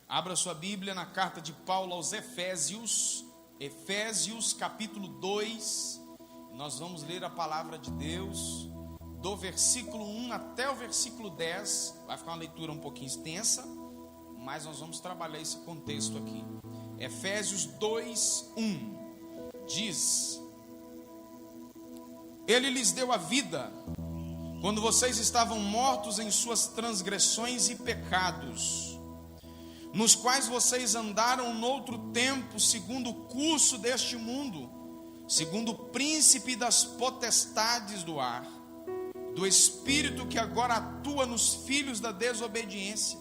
Abra sua Bíblia na carta de Paulo aos Efésios, Efésios capítulo 2. Nós vamos ler a palavra de Deus do versículo 1 até o versículo 10. Vai ficar uma leitura um pouquinho extensa, mas nós vamos trabalhar esse contexto aqui. Efésios 2, 1 diz: Ele lhes deu a vida quando vocês estavam mortos em suas transgressões e pecados, nos quais vocês andaram noutro tempo, segundo o curso deste mundo, segundo o príncipe das potestades do ar, do espírito que agora atua nos filhos da desobediência.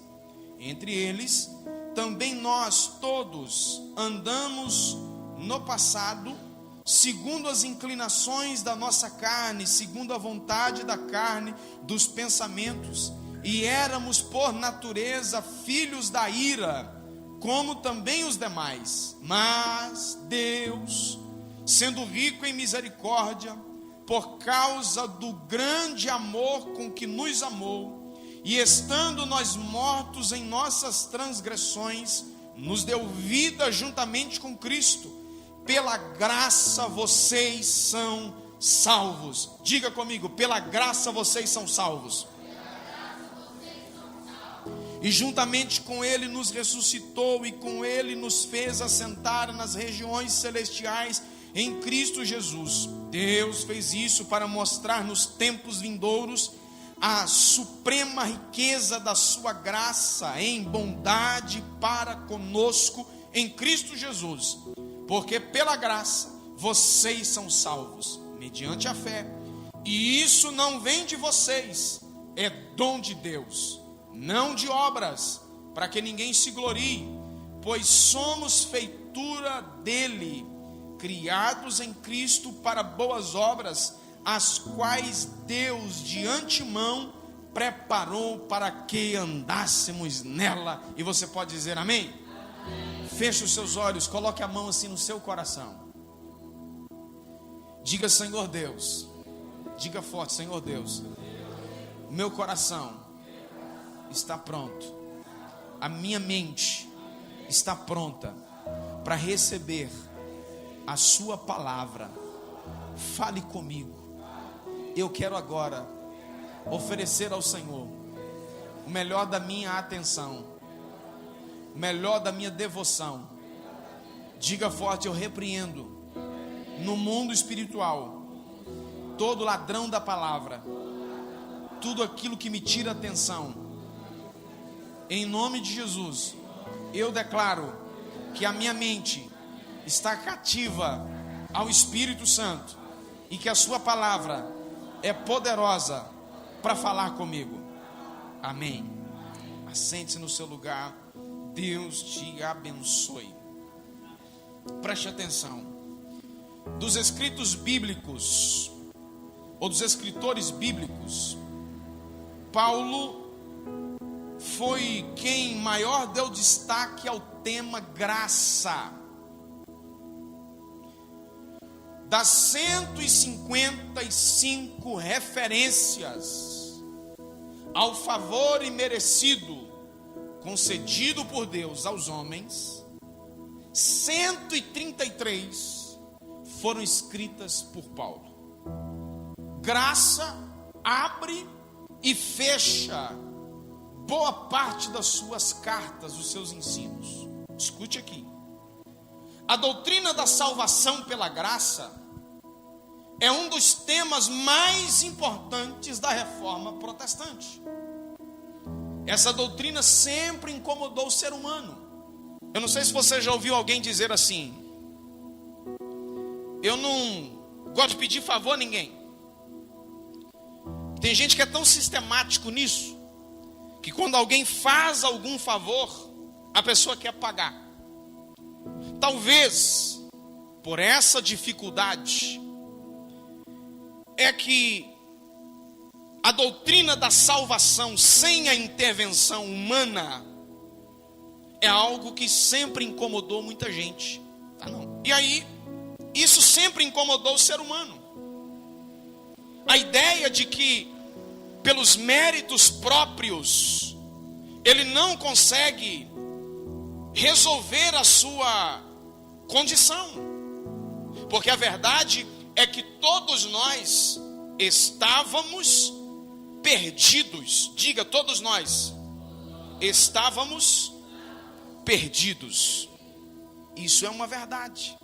Entre eles, também nós todos andamos no passado, segundo as inclinações da nossa carne, segundo a vontade da carne, dos pensamentos, e éramos por natureza filhos da ira, como também os demais. Mas Deus, sendo rico em misericórdia, por causa do grande amor com que nos amou, e estando nós mortos em nossas transgressões, nos deu vida juntamente com Cristo. Pela graça vocês são salvos. Diga comigo: pela graça vocês são salvos. E juntamente com Ele nos ressuscitou, e com Ele nos fez assentar nas regiões celestiais em Cristo Jesus. Deus fez isso para mostrar nos tempos vindouros a suprema riqueza da sua graça em bondade para conosco em Cristo Jesus. Porque pela graça vocês são salvos, mediante a fé. E isso não vem de vocês, é dom de Deus, não de obras, para que ninguém se glorie, pois somos feitura dele, criados em Cristo para boas obras, as quais Deus de antemão preparou para que andássemos nela. E você pode dizer amém? Amém. Feche os seus olhos, coloque a mão assim no seu coração. Diga: Senhor Deus, diga forte: Senhor Deus, o meu coração está pronto, a minha mente está pronta para receber a sua palavra. Fale comigo. Eu quero agora oferecer ao Senhor o melhor da minha atenção, o melhor da minha devoção. Diga forte: eu repreendo no mundo espiritual todo ladrão da palavra, tudo aquilo que me tira a atenção. Em nome de Jesus, eu declaro que a minha mente está cativa ao Espírito Santo e que a sua palavra é poderosa para falar comigo. Amém. Assente-se no seu lugar. Deus te abençoe. Preste atenção. Dos escritos bíblicos, ou dos escritores bíblicos, Paulo foi quem maior deu destaque ao tema graça. Das 155 referências ao favor imerecido concedido por Deus aos homens, 133 foram escritas por Paulo. Graça abre e fecha boa parte das suas cartas, dos seus ensinos. Escute aqui. A doutrina da salvação pela graça é um dos temas mais importantes da reforma protestante. Essa doutrina sempre incomodou o ser humano. Eu não sei se você já ouviu alguém dizer assim: eu não gosto de pedir favor a ninguém. Tem gente que é tão sistemático nisso, que quando alguém faz algum favor, a pessoa quer pagar. Talvez por essa dificuldade é que a doutrina da salvação sem a intervenção humana é algo que sempre incomodou muita gente. E aí, isso sempre incomodou o ser humano. A ideia de que pelos méritos próprios ele não consegue resolver a sua condição. Porque a verdade é que todos nós estávamos perdidos. Diga, todos nós estávamos perdidos. Isso é uma verdade.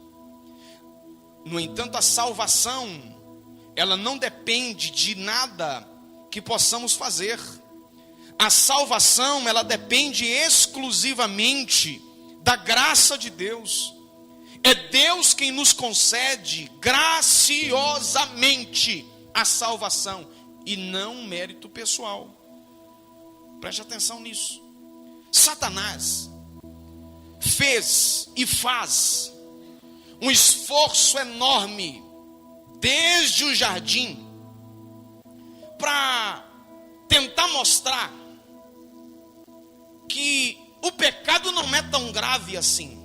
No entanto, a salvação, ela não depende de nada que possamos fazer. A salvação, ela depende exclusivamente da graça de Deus. É Deus quem nos concede graciosamente a salvação e não um mérito pessoal. Preste atenção nisso. Satanás fez e faz um esforço enorme desde o jardim para tentar mostrar que o pecado não é tão grave assim.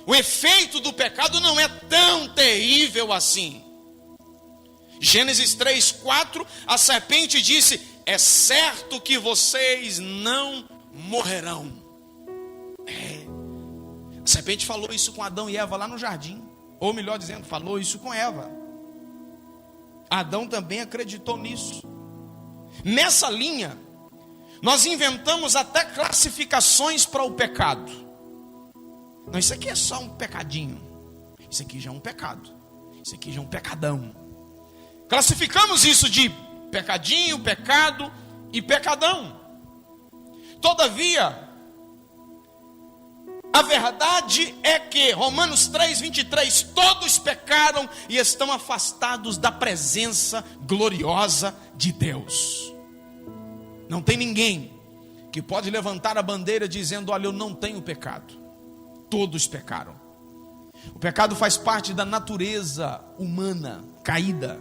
O efeito do pecado não é tão terrível assim. Gênesis 3:4, a serpente disse: é certo que vocês não morrerão. A serpente falou isso com Adão e Eva lá no jardim. Ou melhor dizendo, falou isso com Eva. Adão também acreditou nisso. Nessa linha, nós inventamos até classificações para o pecado. Não, isso aqui é só um pecadinho. Isso aqui já é um pecado. Isso aqui já é um pecadão. Classificamos isso de pecadinho, pecado e pecadão. Todavia, a verdade é que Romanos 3:23, todos pecaram e estão afastados da presença gloriosa de Deus. Não tem ninguém que pode levantar a bandeira dizendo: olha, eu não tenho pecado. Todos pecaram. O pecado faz parte da natureza humana caída.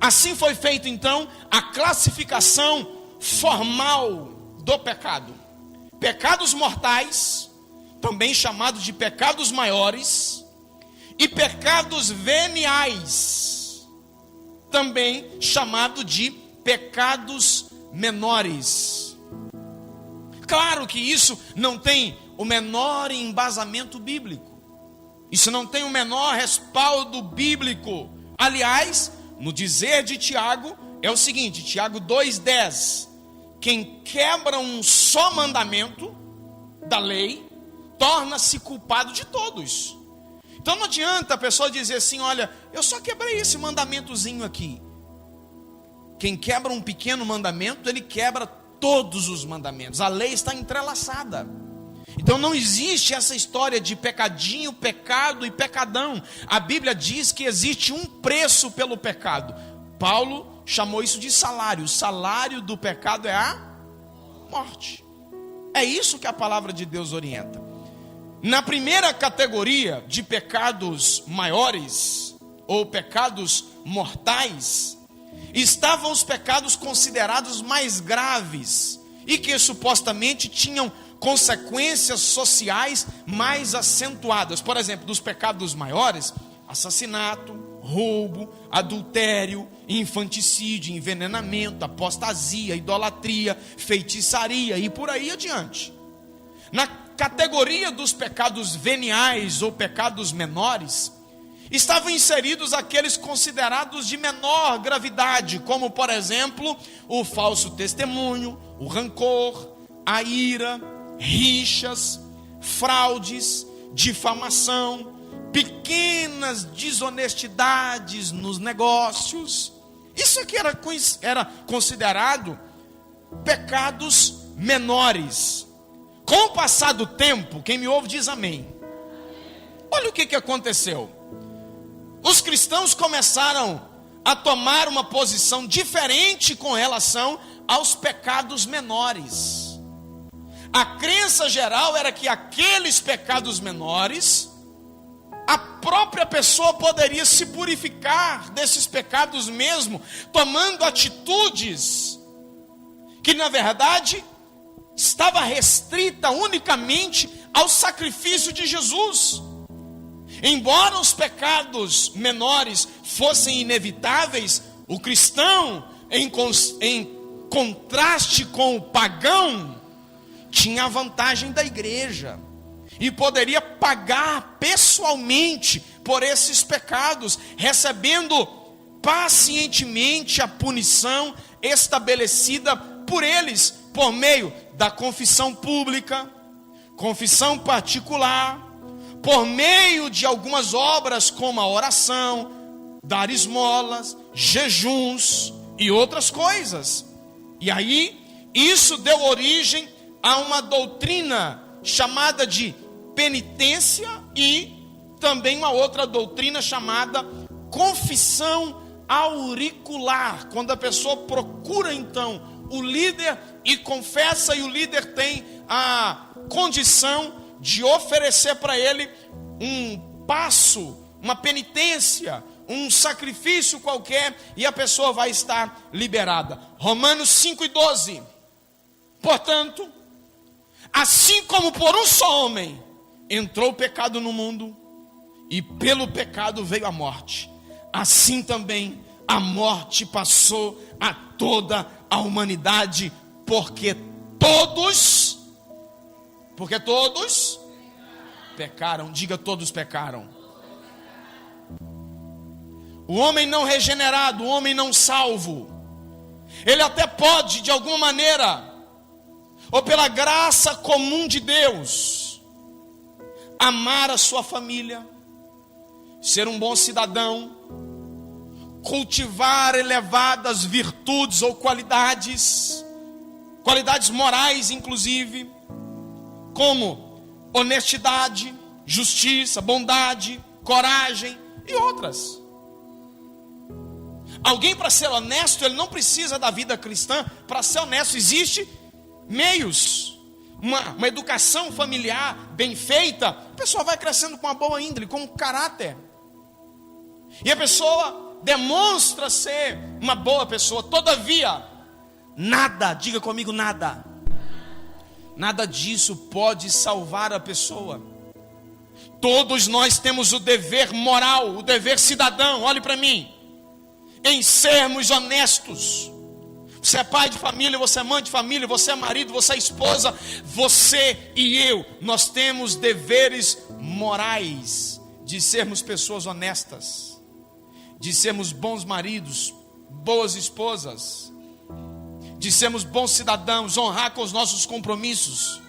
Assim foi feito então a classificação formal do pecado. Pecados mortais, também chamados de pecados maiores, e pecados veniais, também chamado de pecados menores. Claro que isso não tem o menor embasamento bíblico. Isso não tem o menor respaldo bíblico. Aliás, no dizer de Tiago, é o seguinte, Tiago 2:10, quem quebra um só mandamento da lei, torna-se culpado de todos. Então não adianta a pessoa dizer assim: olha, eu só quebrei esse mandamentozinho aqui. Quem quebra um pequeno mandamento, ele quebra todos os mandamentos. A lei está entrelaçada. Então não existe essa história de pecadinho, pecado e pecadão. A Bíblia diz que existe um preço pelo pecado. Paulo chamou isso de salário. O salário do pecado é a morte. É isso que a palavra de Deus orienta. Na primeira categoria de pecados maiores, ou pecados mortais, estavam os pecados considerados mais graves e que supostamente tinham consequências sociais mais acentuadas. Por exemplo, dos pecados maiores: assassinato, roubo, adultério, infanticídio, envenenamento, apostasia, idolatria, feitiçaria e por aí adiante. Na categoria dos pecados veniais ou pecados menores, estavam inseridos aqueles considerados de menor gravidade, como por exemplo, o falso testemunho, o rancor, a ira, rixas, fraudes, difamação, pequenas desonestidades nos negócios. Isso aqui era considerado pecados menores. Com o passar do tempo, quem me ouve diz amém. Olha o que aconteceu. Os cristãos começaram a tomar uma posição diferente com relação aos pecados menores. A crença geral era que aqueles pecados menores, a própria pessoa poderia se purificar desses pecados mesmo, tomando atitudes que na verdade estava restrita unicamente ao sacrifício de Jesus. Embora os pecados menores fossem inevitáveis, o cristão, em contraste com o pagão, tinha a vantagem da igreja e poderia pagar pessoalmente por esses pecados, recebendo pacientemente a punição estabelecida por eles, por meio da confissão pública, confissão particular, por meio de algumas obras como a oração, dar esmolas, jejuns e outras coisas. E aí, isso deu origem a uma doutrina chamada de penitência e também uma outra doutrina chamada confissão auricular, quando a pessoa procura então o líder e confessa, e o líder tem a condição de oferecer para ele um passo, uma penitência, um sacrifício qualquer, e a pessoa vai estar liberada. Romanos 5:12. Portanto, assim como por um só homem entrou o pecado no mundo, e pelo pecado veio a morte, assim também a morte passou a toda a humanidade, porque todos pecaram. Diga, todos pecaram. O homem não regenerado, o homem não salvo, ele até pode de alguma maneira, ou pela graça comum de Deus, amar a sua família, ser um bom cidadão, cultivar elevadas virtudes ou qualidades morais inclusive, como honestidade, justiça, bondade, coragem e outras. Alguém, para ser honesto, ele não precisa da vida cristã para ser honesto. Existe meios, uma educação familiar bem feita, a pessoa vai crescendo com uma boa índole, com um caráter, e a pessoa demonstra ser uma boa pessoa. Todavia, nada, diga comigo, nada disso pode salvar a pessoa. Todos nós temos o dever moral, o dever cidadão, olhe para mim, em sermos honestos. Você é pai de família, você é mãe de família, você é marido, você é esposa, você e eu, nós temos deveres morais de sermos pessoas honestas, de sermos bons maridos, boas esposas, de sermos bons cidadãos, honrar com os nossos compromissos.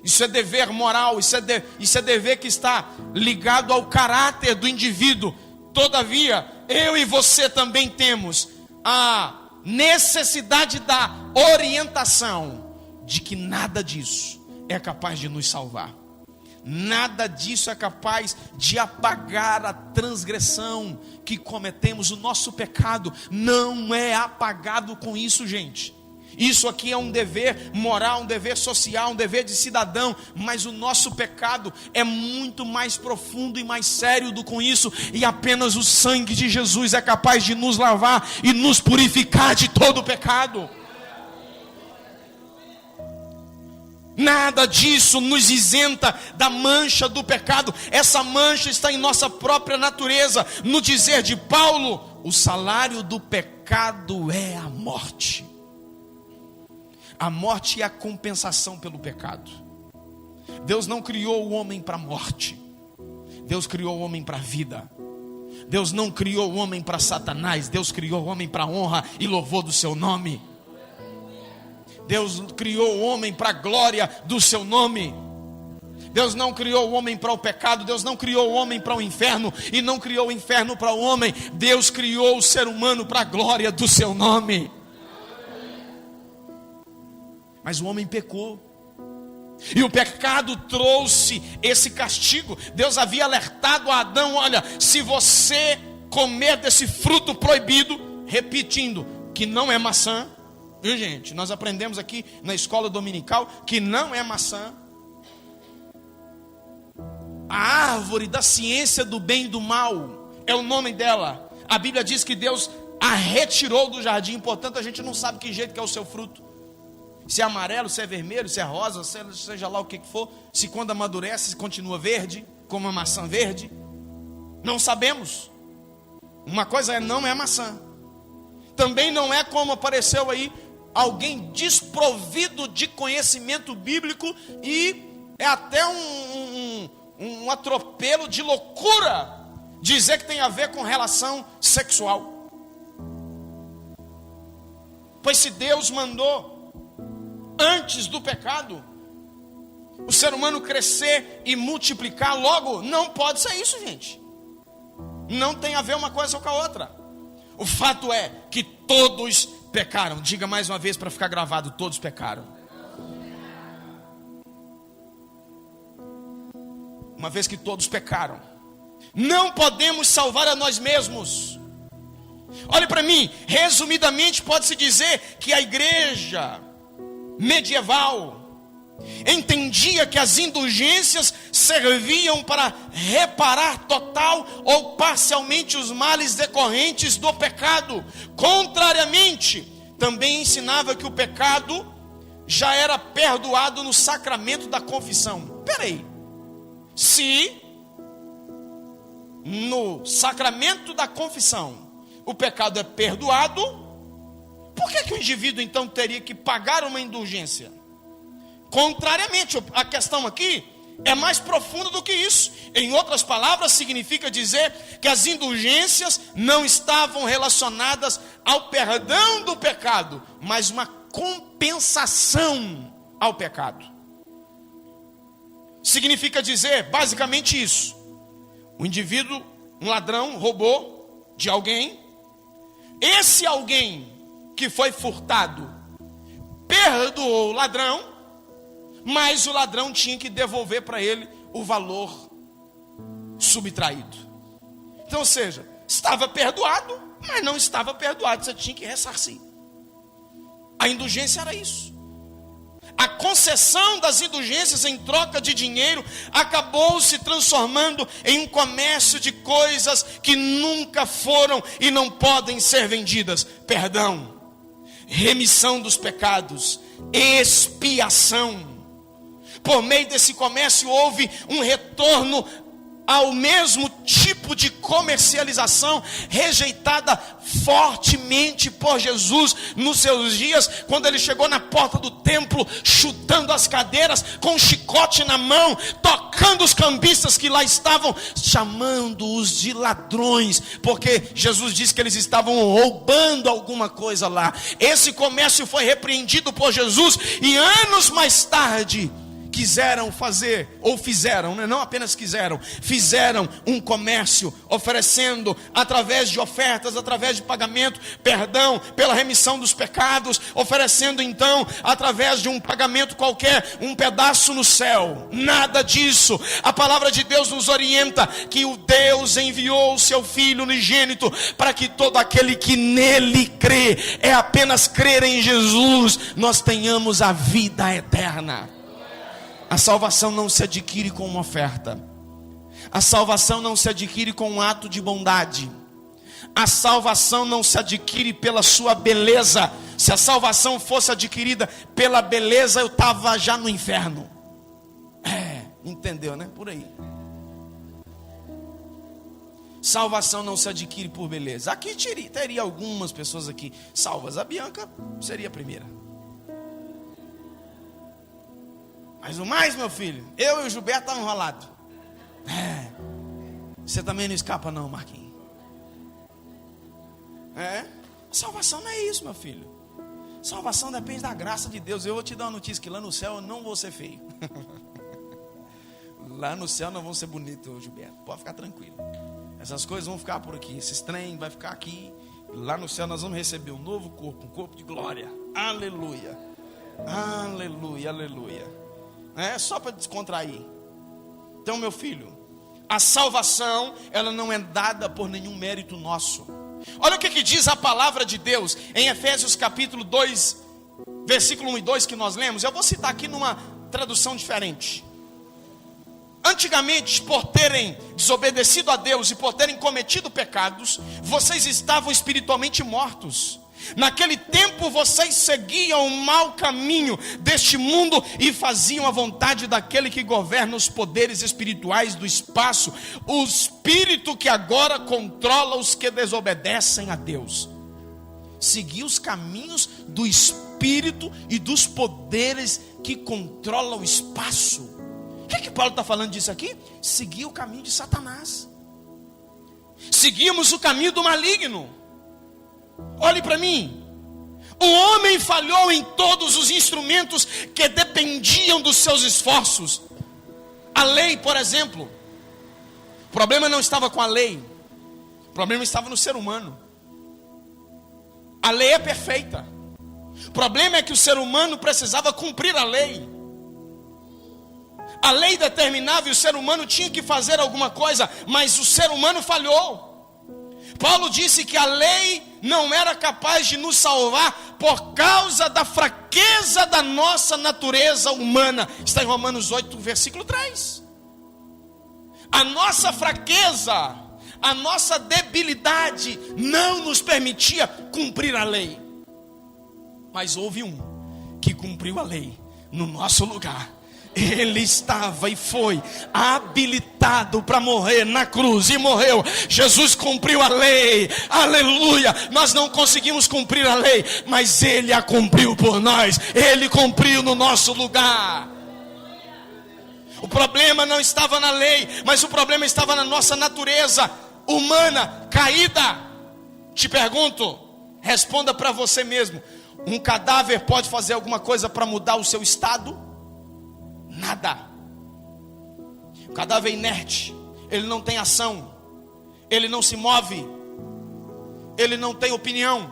Isso é dever moral, isso é dever que está ligado ao caráter do indivíduo. Todavia, eu e você também temos a necessidade da orientação de que nada disso é capaz de nos salvar. Nada disso é capaz de apagar a transgressão que cometemos. O nosso pecado não é apagado com isso, gente. Isso aqui é um dever moral, um dever social, um dever de cidadão, mas o nosso pecado é muito mais profundo e mais sério do que isso, e apenas o sangue de Jesus é capaz de nos lavar e nos purificar de todo o pecado. Nada disso nos isenta da mancha do pecado. Essa mancha está em nossa própria natureza. No dizer de Paulo, o salário do pecado é a morte. A morte é a compensação pelo pecado. Deus não criou o homem para a morte. Deus criou o homem para a vida. Deus não criou o homem para Satanás. Deus criou o homem para a honra e louvor do seu nome. Deus criou o homem para a glória do seu nome. Deus não criou o homem para o pecado. Deus não criou o homem para o inferno. E não criou o inferno para o homem. Deus criou o ser humano para a glória do seu nome. Mas o homem pecou, e o pecado trouxe esse castigo. Deus havia alertado a Adão: olha, se você comer desse fruto proibido, repetindo que não é maçã, viu gente? Nós aprendemos aqui na escola dominical que não é maçã. A árvore da ciência do bem e do mal é o nome dela. A Bíblia diz que Deus a retirou do jardim, portanto a gente não sabe que jeito que é o seu fruto. Se é amarelo, se é vermelho, se é rosa, seja lá o que for. Se quando amadurece continua verde, como a maçã verde, não sabemos. Uma coisa não é maçã. Também não é como apareceu aí alguém desprovido de conhecimento bíblico, e é até um atropelo de loucura dizer que tem a ver com relação sexual. Pois se Deus mandou, antes do pecado, o ser humano crescer e multiplicar, logo, não pode ser isso, gente. Não tem a ver uma coisa com a outra. O fato é que todos pecaram. Diga mais uma vez para ficar gravado: todos pecaram. Uma vez que todos pecaram, não podemos salvar a nós mesmos. Olhe para mim, resumidamente pode-se dizer que a igreja medieval entendia que as indulgências serviam para reparar total ou parcialmente os males decorrentes do pecado. Contrariamente, também ensinava que o pecado já era perdoado no sacramento da confissão. Peraí, se no sacramento da confissão o pecado é perdoado, por que o indivíduo então teria que pagar uma indulgência? Contrariamente, a questão aqui é mais profunda do que isso. Em outras palavras, significa dizer que as indulgências não estavam relacionadas ao perdão do pecado, mas uma compensação ao pecado. Significa dizer basicamente isso: o indivíduo, um ladrão, roubou de alguém. Esse alguém que foi furtado perdoou o ladrão, mas o ladrão tinha que devolver para ele o valor subtraído. Então, ou seja, estava perdoado, mas não estava perdoado, você tinha que ressarcir. A indulgência era isso. A concessão das indulgências em troca de dinheiro acabou se transformando em um comércio de coisas que nunca foram e não podem ser vendidas. Perdão, remissão dos pecados, expiação. Por meio desse comércio houve um retorno ao mesmo tipo de comercialização rejeitada fortemente por Jesus nos seus dias, quando ele chegou na porta do templo, chutando as cadeiras, com um chicote na mão, tocando os cambistas que lá estavam, chamando-os de ladrões, porque Jesus disse que eles estavam roubando alguma coisa lá. Esse comércio foi repreendido por Jesus, e anos mais tarde quiseram fazer, ou fizeram, não apenas quiseram, fizeram um comércio, oferecendo através de ofertas, através de pagamento, perdão pela remissão dos pecados, oferecendo então, através de um pagamento qualquer, um pedaço no céu. Nada disso. A palavra de Deus nos orienta que o Deus enviou o seu Filho unigênito para que todo aquele que nele crê, é apenas crer em Jesus, nós tenhamos a vida eterna. A salvação não se adquire com uma oferta. A salvação não se adquire com um ato de bondade. A salvação não se adquire pela sua beleza. Se a salvação fosse adquirida pela beleza, eu estava já no inferno. Entendeu, né? Por aí. Salvação não se adquire por beleza. Aqui teria algumas pessoas aqui salvas. A Bianca seria a primeira. Mas o mais, meu filho, eu e o Gilberto estamos enrolados. Você também não escapa não, Marquinhos. Salvação não é isso, meu filho. Salvação depende da graça de Deus. Eu vou te dar uma notícia, que lá no céu eu não vou ser feio. Lá no céu não vão ser bonito, Gilberto. Pode ficar tranquilo. Essas coisas vão ficar por aqui. Esses trem vai ficar aqui. Lá no céu nós vamos receber um novo corpo, um corpo de glória. Aleluia. Aleluia, aleluia. Só para descontrair. Então, meu filho, a salvação, ela não é dada por nenhum mérito nosso. Olha o que diz a palavra de Deus em Efésios capítulo 2, versículo 1 e 2 que nós lemos. Eu vou citar aqui numa tradução diferente. Antigamente, por terem desobedecido a Deus e por terem cometido pecados, vocês estavam espiritualmente mortos. Naquele tempo vocês seguiam o mau caminho deste mundo e faziam a vontade daquele que governa os poderes espirituais do espaço, o espírito que agora controla os que desobedecem a Deus. Seguir os caminhos do espírito espírito e dos poderes que controlam o espaço. O que Paulo está falando disso aqui? Seguir o caminho de Satanás. Seguimos o caminho do maligno. Olhe para mim. O homem falhou em todos os instrumentos que dependiam dos seus esforços. A lei, por exemplo. O problema não estava com a lei. O problema estava no ser humano. A lei é perfeita. O problema é que o ser humano precisava cumprir a lei. A lei determinava e o ser humano tinha que fazer alguma coisa, mas o ser humano falhou. Paulo disse que a lei não era capaz de nos salvar por causa da fraqueza da nossa natureza humana. Está em Romanos 8, versículo 3. A nossa fraqueza, a nossa debilidade não nos permitia cumprir a lei. Mas houve um que cumpriu a lei no nosso lugar. Ele estava e foi habilitado para morrer na cruz e morreu. Jesus cumpriu a lei, aleluia. Nós não conseguimos cumprir a lei, mas Ele a cumpriu por nós. Ele cumpriu no nosso lugar. O problema não estava na lei, mas o problema estava na nossa natureza humana caída. Te pergunto, responda para você mesmo: um cadáver pode fazer alguma coisa para mudar o seu estado? Nada. O cadáver é inerte, ele não tem ação, ele não se move, ele não tem opinião,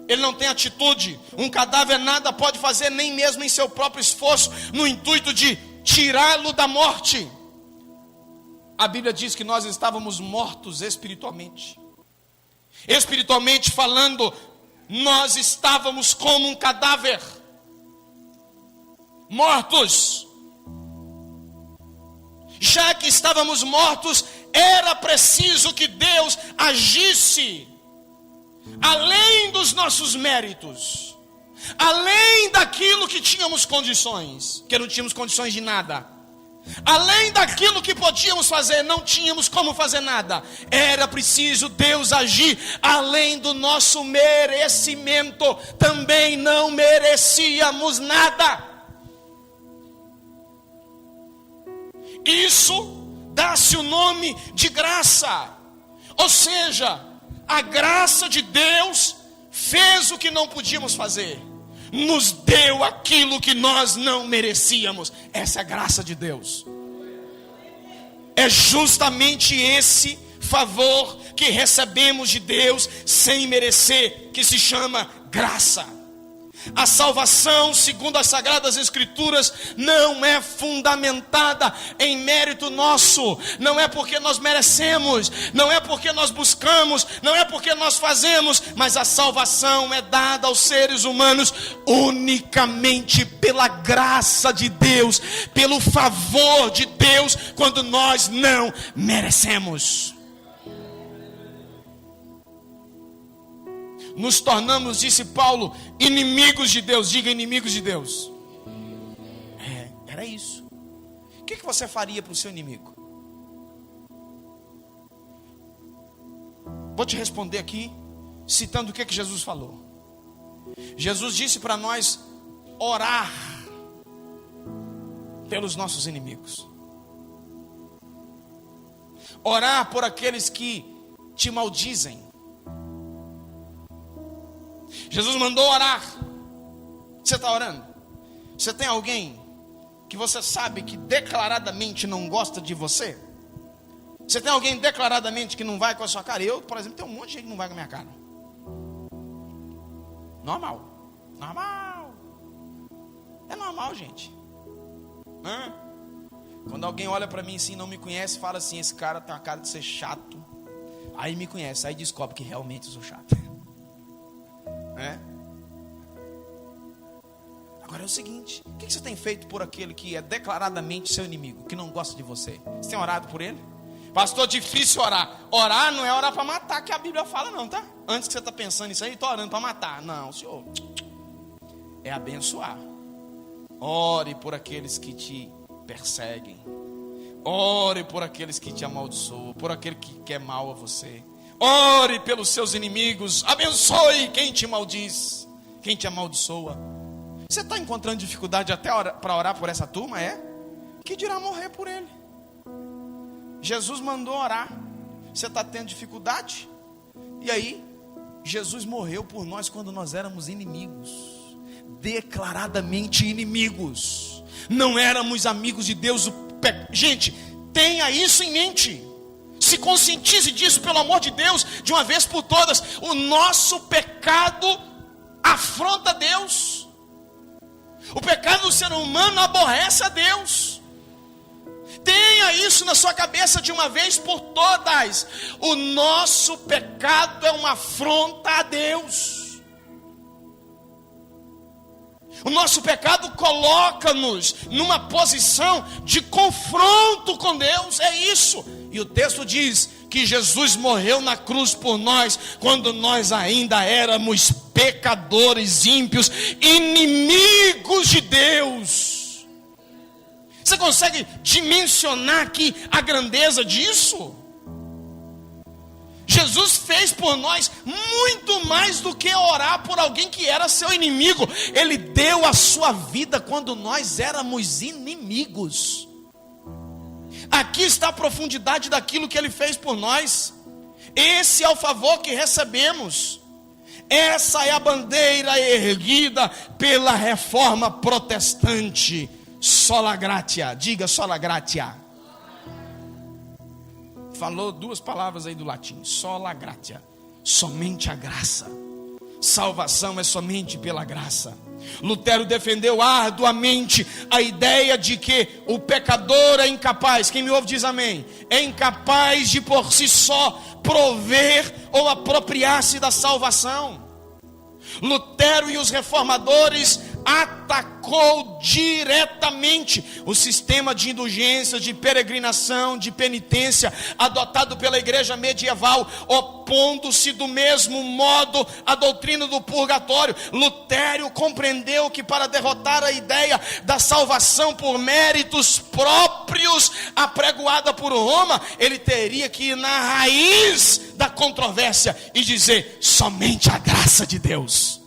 ele não tem atitude. Um cadáver nada pode fazer, nem mesmo em seu próprio esforço, no intuito de tirá-lo da morte. A Bíblia diz que nós estávamos mortos espiritualmente. Espiritualmente falando, nós estávamos como um cadáver, mortos. Já que estávamos mortos, era preciso que Deus agisse além dos nossos méritos, além daquilo que tínhamos condições, que não tínhamos condições de nada, além daquilo que podíamos fazer, não tínhamos como fazer nada. Era preciso Deus agir além do nosso merecimento. Também não merecíamos nada. Isso dá-se o nome de graça. Ou seja, a graça de Deus fez o que não podíamos fazer, nos deu aquilo que nós não merecíamos. Essa é a graça de Deus. É justamente esse favor que recebemos de Deus sem merecer, que se chama graça. A salvação, segundo as Sagradas Escrituras, não é fundamentada em mérito nosso. Não é porque nós merecemos, não é porque nós buscamos, não é porque nós fazemos, mas a salvação é dada aos seres humanos unicamente pela graça de Deus, pelo favor de Deus, quando nós não merecemos. Nos tornamos, disse Paulo, inimigos de Deus. Diga, inimigos de Deus. Era isso. O que você faria para o seu inimigo? Vou te responder aqui, citando o que Jesus falou. Jesus disse para nós orar pelos nossos inimigos. Orar por aqueles que te maldizem. Jesus mandou orar. Você está orando? Você tem alguém que você sabe que declaradamente não gosta de você? Você tem alguém declaradamente que não vai com a sua cara? Eu, por exemplo, tenho um monte de gente que não vai com a minha cara. Normal. É normal, gente. Quando alguém olha para mim assim, não me conhece, fala assim: esse cara tem a cara de ser chato. Aí me conhece, aí descobre que realmente eu sou chato. Agora é o seguinte: o que você tem feito por aquele que é declaradamente seu inimigo, que não gosta de você? Você tem orado por ele? Pastor, difícil orar. Orar não é orar para matar, que a Bíblia fala não, tá? Antes que você está pensando nisso aí, estou orando para matar. Não, senhor. É abençoar. Ore por aqueles que te perseguem. Ore por aqueles que te amaldiçoam, por aquele que quer mal a você. Ore pelos seus inimigos. Abençoe quem te maldiz. quem te amaldiçoa. Você está encontrando dificuldade até para orar por essa turma? Que dirá morrer por ele? Jesus mandou orar. Você está tendo dificuldade? E aí, Jesus morreu por nós quando nós éramos inimigos, declaradamente inimigos. Não éramos amigos de Deus. Gente, tenha isso em mente. Se conscientize disso, pelo amor de Deus, de uma vez por todas. O nosso pecado afronta Deus. O pecado do ser humano aborrece a Deus. Tenha isso na sua cabeça de uma vez por todas. O nosso pecado é uma afronta a Deus. O nosso pecado coloca-nos numa posição de confronto com Deus. É isso. E o texto diz que Jesus morreu na cruz por nós, quando nós ainda éramos pecadores, ímpios, inimigos de Deus. Você consegue dimensionar aqui a grandeza disso? Jesus fez por nós muito mais do que orar por alguém que era seu inimigo. Ele deu a sua vida quando nós éramos inimigos. Aqui está a profundidade daquilo que ele fez por nós. Esse é o favor que recebemos. Essa é a bandeira erguida pela reforma protestante. Sola gratia, diga sola gratia. Falou duas palavras aí do latim, sola gratia, somente a graça. Salvação é somente pela graça. Lutero defendeu arduamente a ideia de que o pecador é incapaz, quem me ouve diz amém, é incapaz de por si só prover ou apropriar-se da salvação. Lutero e os reformadores atacou diretamente o sistema de indulgências, de peregrinação, de penitência adotado pela igreja medieval, opondo-se do mesmo modo à doutrina do purgatório. Lutero compreendeu que para derrotar a ideia da salvação por méritos próprios apregoada por Roma, ele teria que ir na raiz da controvérsia e dizer: somente a graça de Deus.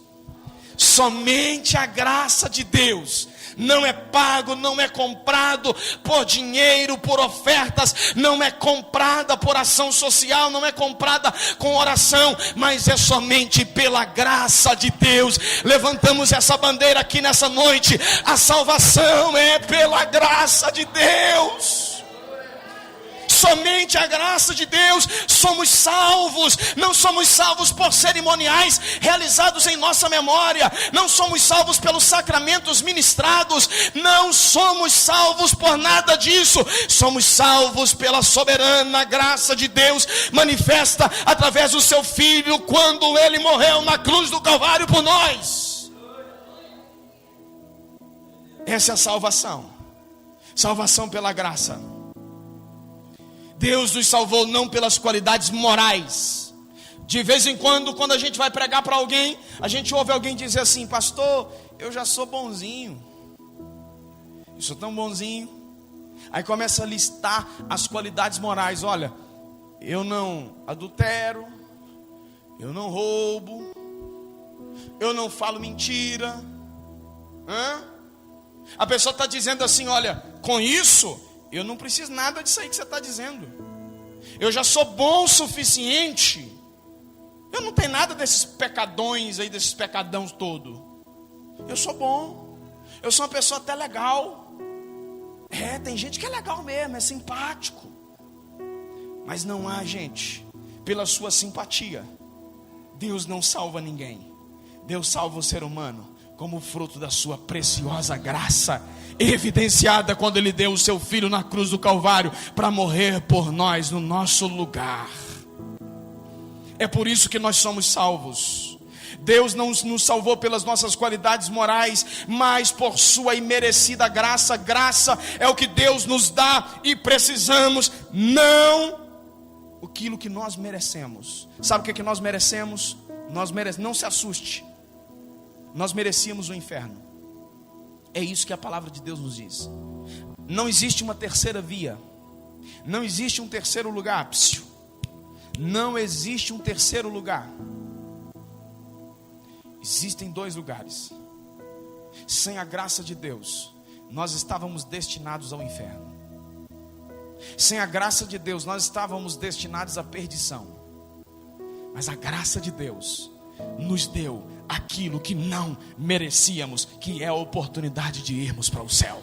Somente a graça de Deus. Não é pago, não é comprado por dinheiro, por ofertas, não é comprada por ação social, não é comprada com oração, mas é somente pela graça de Deus. Levantamos essa bandeira aqui nessa noite. A salvação é pela graça de Deus. Somente a graça de Deus somos salvos. Não somos salvos por cerimoniais realizados em nossa memória. Não somos salvos pelos sacramentos ministrados. Não somos salvos por nada disso. Somos salvos pela soberana graça de Deus, manifesta através do seu Filho, quando ele morreu na cruz do Calvário por nós. Essa é a salvação. Salvação pela graça. Deus nos salvou não pelas qualidades morais. De vez em quando a gente vai pregar para alguém, a gente ouve alguém dizer assim: pastor, eu já sou bonzinho, eu sou tão bonzinho. Aí começa a listar as qualidades morais. Olha, eu não adultero, eu não roubo, eu não falo mentira. A pessoa está dizendo assim: olha, com isso eu não preciso nada disso aí que você está dizendo. Eu já sou bom o suficiente. Eu não tenho nada desses pecadões aí, desses pecadãos todos. Eu sou bom. Eu sou uma pessoa até legal. Tem gente que é legal mesmo, é simpático. Mas não há, gente, pela sua simpatia, Deus não salva ninguém. Deus salva o ser humano como fruto da sua preciosa graça, evidenciada quando ele deu o seu Filho na cruz do Calvário para morrer por nós no nosso lugar. É por isso que nós somos salvos. Deus não nos salvou pelas nossas qualidades morais, mas por sua imerecida graça. Graça é o que Deus nos dá e precisamos, não aquilo que nós merecemos. Sabe o que nós merecemos? Não se assuste. Nós merecíamos o inferno. É isso que a palavra de Deus nos diz. Não existe uma terceira via. Não existe um terceiro lugar. Não existe um terceiro lugar. Existem dois lugares. Sem a graça de Deus, nós estávamos destinados ao inferno. Sem a graça de Deus, nós estávamos destinados à perdição. Mas a graça de Deus nos deu aquilo que não merecíamos, que é a oportunidade de irmos para o céu.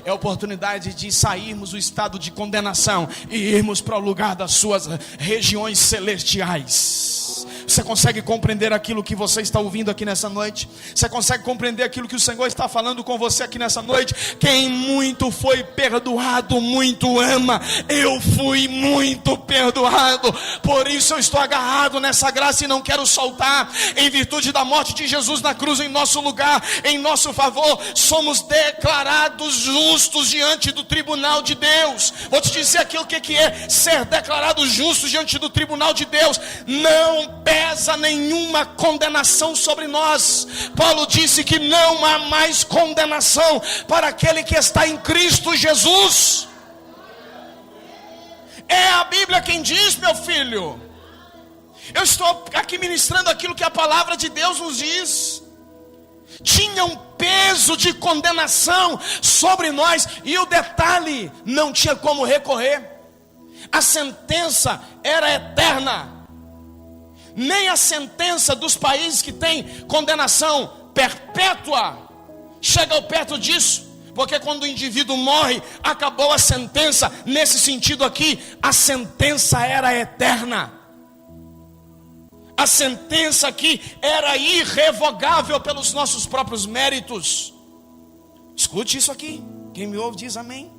É a oportunidade de sairmos do estado de condenação e irmos para o lugar das suas regiões celestiais. Você consegue compreender aquilo que você está ouvindo aqui nessa noite? Você consegue compreender aquilo que o Senhor está falando com você aqui nessa noite? Quem muito foi perdoado, muito ama. Eu fui muito perdoado, por isso eu estou agarrado nessa graça e não quero soltar. Em virtude da morte de Jesus na cruz em nosso lugar, em nosso favor, somos declarados justos diante do tribunal de Deus. Vou te dizer aqui o que é ser declarado justo diante do tribunal de Deus. Não pesa nenhuma condenação sobre nós. Paulo disse que não há mais condenação para aquele que está em Cristo Jesus. É a Bíblia quem diz, meu filho. Eu estou aqui ministrando aquilo que a palavra de Deus nos diz. Tinha um peso de condenação sobre nós, e o detalhe, não tinha como recorrer. A sentença era eterna. Nem a sentença dos países que têm condenação perpétua chega ao perto disso, porque quando o indivíduo morre, acabou a sentença. Nesse sentido aqui, a sentença era eterna. A sentença aqui era irrevogável pelos nossos próprios méritos. Escute isso aqui. Quem me ouve diz amém.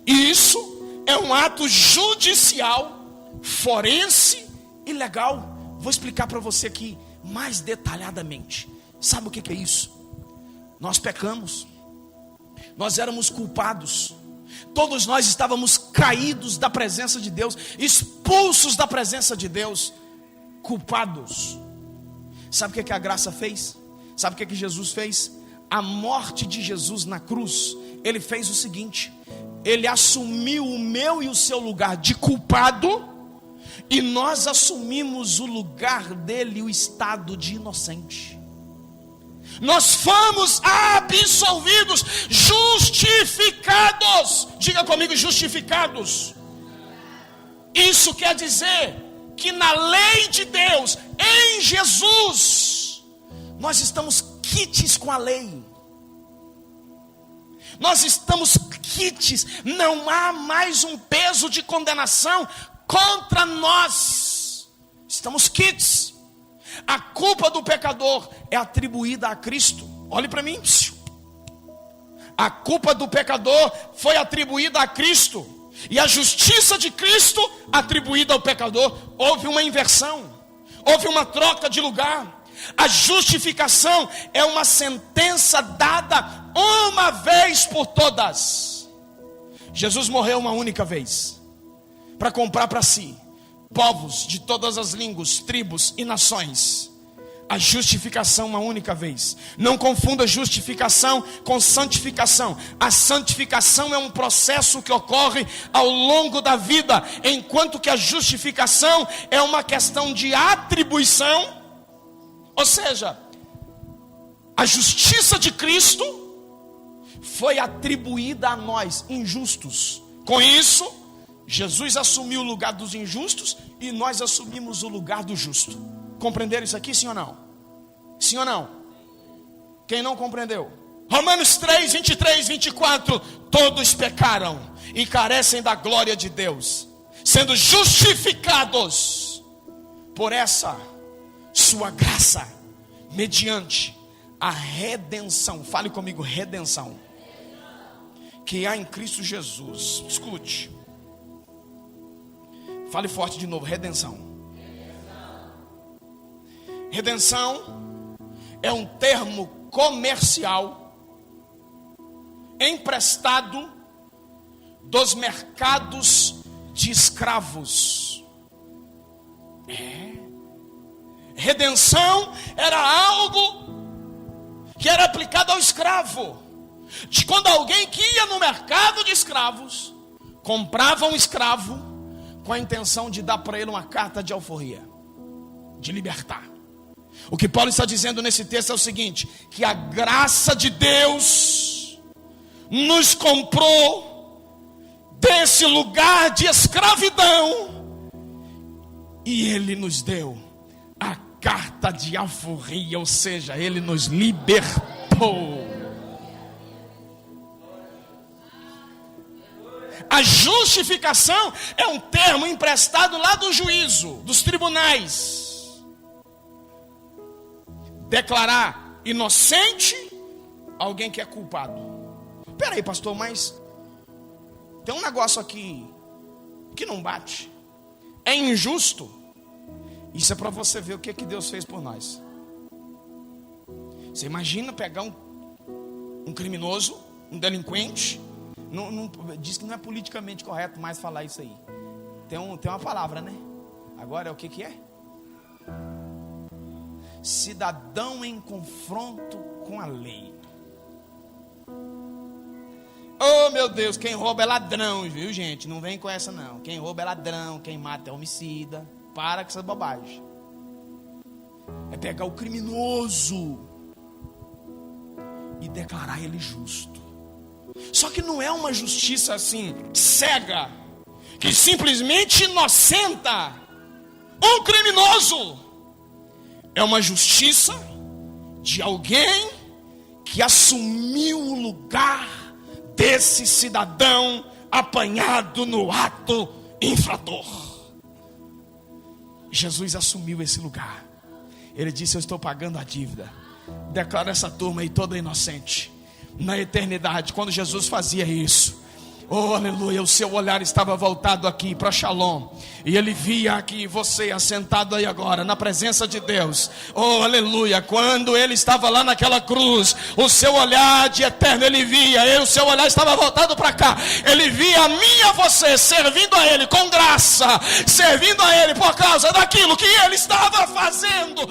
E isso é um ato judicial, forense e legal. Vou explicar para você aqui mais detalhadamente. Sabe o que é isso? Nós pecamos. Nós éramos culpados. Todos nós estávamos caídos da presença de Deus, expulsos da presença de Deus, culpados. Sabe o que a graça fez? Sabe o que Jesus fez? A morte de Jesus na cruz, ele fez o seguinte: ele assumiu o meu e o seu lugar de culpado, e nós assumimos o lugar dele, o estado de inocente. Nós fomos absolvidos, justificados. Diga comigo, justificados. Isso quer dizer que na lei de Deus, em Jesus, nós estamos quites com a lei. Nós estamos quites. Não há mais um peso de condenação contra nós. Estamos quites. A culpa do pecador é atribuída a Cristo. Olhe para mim. A culpa do pecador foi atribuída a Cristo, e a justiça de Cristo atribuída ao pecador. Houve uma inversão, houve uma troca de lugar. A justificação é uma sentença dada uma vez por todas. Jesus morreu uma única vez para comprar para si povos de todas as línguas, tribos e nações. A justificação uma única vez. Não confunda justificação com santificação. A santificação é um processo que ocorre ao longo da vida, enquanto que a justificação é uma questão de atribuição. Ou seja, a justiça de Cristo foi atribuída a nós, injustos. Com isso, Jesus assumiu o lugar dos injustos e nós assumimos o lugar do justo. Compreenderam isso aqui, sim ou não? Sim ou não? Quem não compreendeu? Romanos 3, 23, 24. Todos pecaram e carecem da glória de Deus, sendo justificados por essa sua graça, mediante a redenção. Fale comigo, redenção, que há em Cristo Jesus. Escute. Fale forte de novo, redenção. Redenção é um termo comercial emprestado dos mercados de escravos. Redenção era algo que era aplicado ao escravo. De quando alguém que ia no mercado de escravos comprava um escravo com a intenção de dar para ele uma carta de alforria, de libertar. O que Paulo está dizendo nesse texto é o seguinte: que a graça de Deus nos comprou desse lugar de escravidão, e Ele nos deu a carta de alforria, ou seja, Ele nos libertou. A justificação é um termo emprestado lá do juízo, dos tribunais. Declarar inocente alguém que é culpado. Peraí, pastor, mas tem um negócio aqui que não bate. É injusto. Isso é para você ver o que Deus fez por nós. Você imagina pegar um criminoso, um delinquente. Diz que não é politicamente correto mais falar isso aí. Tem uma palavra, né? Agora é o que é? Cidadão em confronto com a lei. Oh meu Deus, quem rouba é ladrão, viu gente? Não vem com essa não. Quem rouba é ladrão, quem mata é homicida. Para com essa bobagem. É pegar o criminoso e declarar ele justo. Só que não é uma justiça assim, cega, que simplesmente inocenta um criminoso. É uma justiça de alguém que assumiu o lugar desse cidadão apanhado no ato infrator. Jesus assumiu esse lugar. Ele disse: eu estou pagando a dívida. Declara essa turma aí toda inocente. Na eternidade, quando Jesus fazia isso, oh aleluia, o seu olhar estava voltado aqui para Shalom, e ele via aqui você assentado aí agora na presença de Deus. Oh aleluia, quando ele estava lá naquela cruz, o seu olhar de eterno ele via, o seu olhar estava voltado para cá, ele via a mim e a você servindo a ele com graça, servindo a ele por causa daquilo que ele estava fazendo.